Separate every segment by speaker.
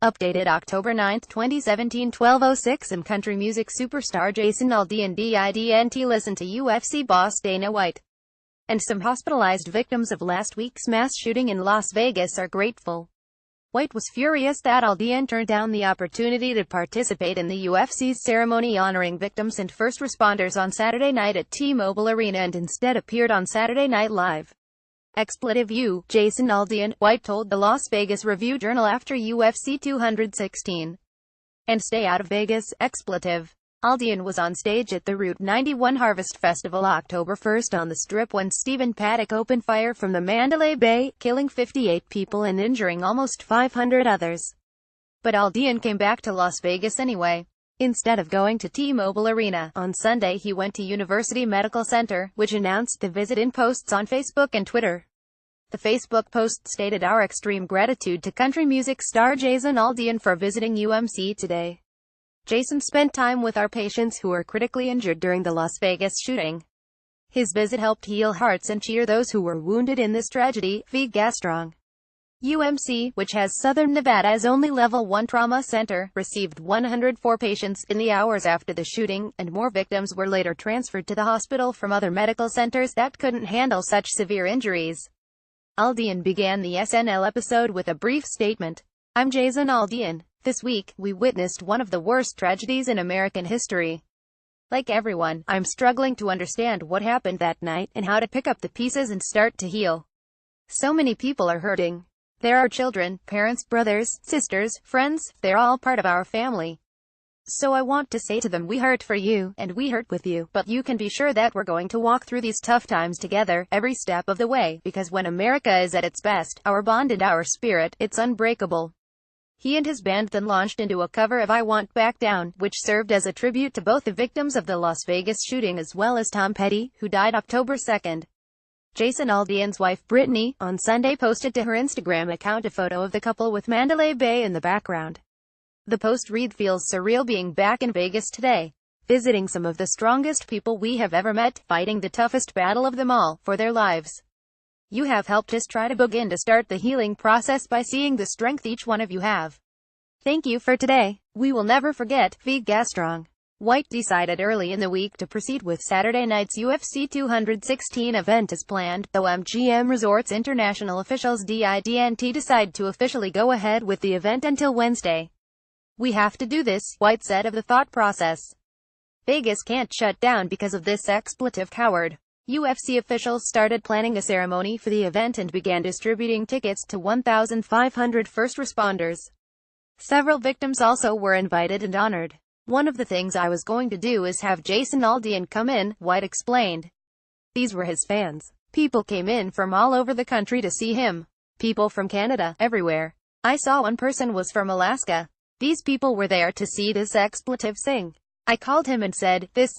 Speaker 1: Updated October 9, 2017, 12:06 am. Country music superstar Jason Aldean didn't listen to UFC boss Dana White. And some hospitalized victims of last week's mass shooting in Las Vegas are grateful. White was furious that Aldean turned down the opportunity to participate in the UFC's ceremony honoring victims and first responders on Saturday night at T-Mobile Arena and instead appeared on Saturday Night Live. Expletive U. Jason Aldean, White told the Las Vegas Review-Journal after UFC 216. And stay out of Vegas, expletive. Aldean was on stage at the Route 91 Harvest Festival October 1 on the Strip when Stephen Paddock opened fire from the Mandalay Bay, killing 58 people and injuring almost 500 others. But Aldean came back to Las Vegas anyway. Instead of going to T-Mobile Arena, on Sunday he went to University Medical Center, which announced the visit in posts on Facebook and Twitter. The Facebook post stated, "Our extreme gratitude to country music star Jason Aldean for visiting UMC today. Jason spent time with our patients who were critically injured during the Las Vegas shooting. His visit helped heal hearts and cheer those who were wounded in this tragedy." Strong. UMC, which has Southern Nevada's only Level 1 trauma center, received 104 patients in the hours after the shooting, and more victims were later transferred to the hospital from other medical centers that couldn't handle such severe injuries. Aldean began the SNL episode with a brief statement. "I'm Jason Aldean. This week, we witnessed one of the worst tragedies in American history. Like everyone, I'm struggling to understand what happened that night, and how to pick up the pieces and start to heal. So many people are hurting. There are children, parents, brothers, sisters, friends, they're all part of our family. So I want to say to them, we hurt for you, and we hurt with you, but you can be sure that we're going to walk through these tough times together, every step of the way, because when America is at its best, our bond and our spirit, it's unbreakable." He and his band then launched into a cover of "I Won't Back Down," which served as a tribute to both the victims of the Las Vegas shooting as well as Tom Petty, who died October 2. Jason Aldean's wife Brittany, on Sunday posted to her Instagram account a photo of the couple with Mandalay Bay in the background. The post read, "Feels surreal being back in Vegas today. Visiting some of the strongest people we have ever met, fighting the toughest battle of them all, for their lives. You have helped us try to begin to start the healing process by seeing the strength each one of you have. Thank you for today. We will never forget." Strong. White decided early in the week to proceed with Saturday night's UFC 216 event as planned, though MGM Resorts International officials didn't decide to officially go ahead with the event until Wednesday. "We have to do this," White said of the thought process. "Vegas can't shut down because of this expletive coward." UFC officials started planning a ceremony for the event and began distributing tickets to 1,500 first responders. Several victims also were invited and honored. "One of the things I was going to do is have Jason Aldean come in," White explained. "These were his fans. People came in from all over the country to see him. People from Canada, everywhere. I saw one person was from Alaska. These people were there to see this expletive thing. I called him and said, this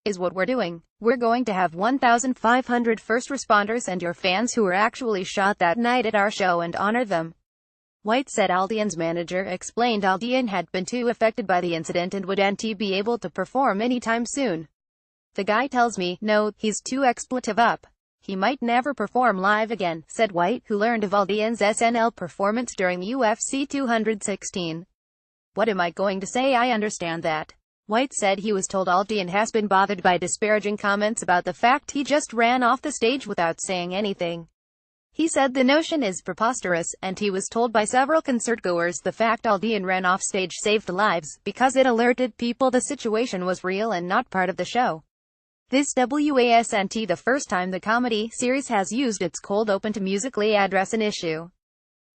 Speaker 1: is what we're doing. We're going to have 1,500 first responders and your fans who were actually shot that night at our show and honor them." White said Aldean's manager explained Aldean had been too affected by the incident and wouldn't be able to perform anytime soon. "The guy tells me, no, he's too expletive up. He might never perform live again," said White, who learned of Aldean's SNL performance during UFC 216. "What am I going to say? I understand that." White said he was told Aldean has been bothered by disparaging comments about the fact he just ran off the stage without saying anything. He said the notion is preposterous, and he was told by several concertgoers the fact Aldean ran off stage saved lives, because it alerted people the situation was real and not part of the show. This wasn't the first time the comedy series has used its cold open to musically address an issue.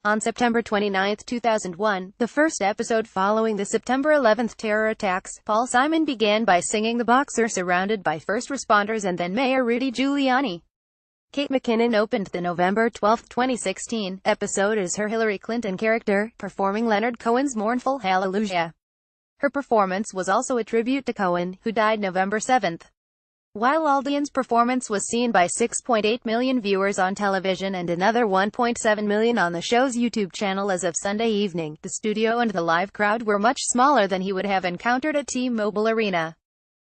Speaker 1: On September 29, 2001, the first episode following the September 11 terror attacks, Paul Simon began by singing "The Boxer" surrounded by first responders and then Mayor Rudy Giuliani. Kate McKinnon opened the November 12, 2016, episode as her Hillary Clinton character, performing Leonard Cohen's mournful Hallelujah. Her performance was also a tribute to Cohen, who died November 7. While Aldean's performance was seen by 6.8 million viewers on television and another 1.7 million on the show's YouTube channel as of Sunday evening, the studio and the live crowd were much smaller than he would have encountered at T-Mobile Arena.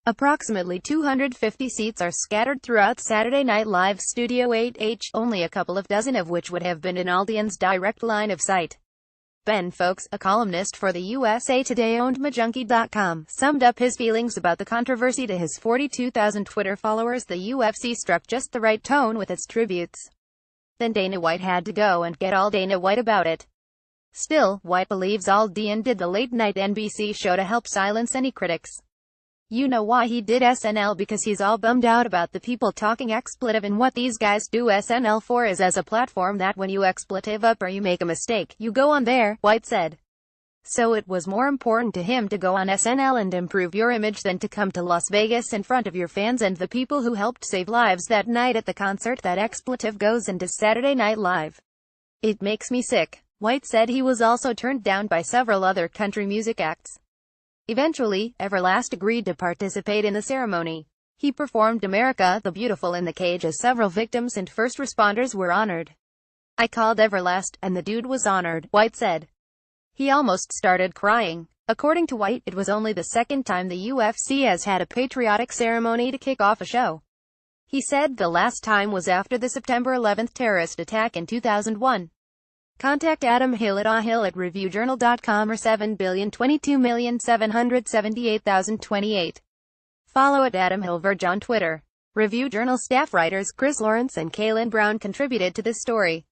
Speaker 1: Approximately 250 seats are scattered throughout Saturday Night Live's Studio 8H, only a couple of dozen of which would have been in Aldean's direct line of sight. Ben Fowlkes, a columnist for the USA Today-owned mma-ufc.com, summed up his feelings about the controversy to his 42,000 Twitter followers. The UFC struck just the right tone with its tributes. Then Dana White had to go and get all Dana White about it. Still, White believes Aldean did the late-night NBC show to help silence any critics. You know why he did SNL? Because he's all bummed out about the people talking expletive, and what these guys do SNL for is as a platform that when you expletive up or you make a mistake, you go on there, White said. So it was more important to him to go on SNL and improve your image than to come to Las Vegas in front of your fans and the people who helped save lives that night at the concert. That expletive goes into Saturday Night Live. It makes me sick. White said he was also turned down by several other country music acts. Eventually, Everlast agreed to participate in the ceremony. He performed America the Beautiful in the cage as several victims and first responders were honored. I called Everlast, and the dude was honored, White said. He almost started crying. According to White, it was only the second time the UFC has had a patriotic ceremony to kick off a show. He said the last time was after the September 11 terrorist attack in 2001. Contact Adam Hill at ahill@reviewjournal.com or 7,022,778,028. Follow at Adam Hill Verge on Twitter. Review Journal staff writers Chris Lawrence and Kaylin Brown contributed to this story.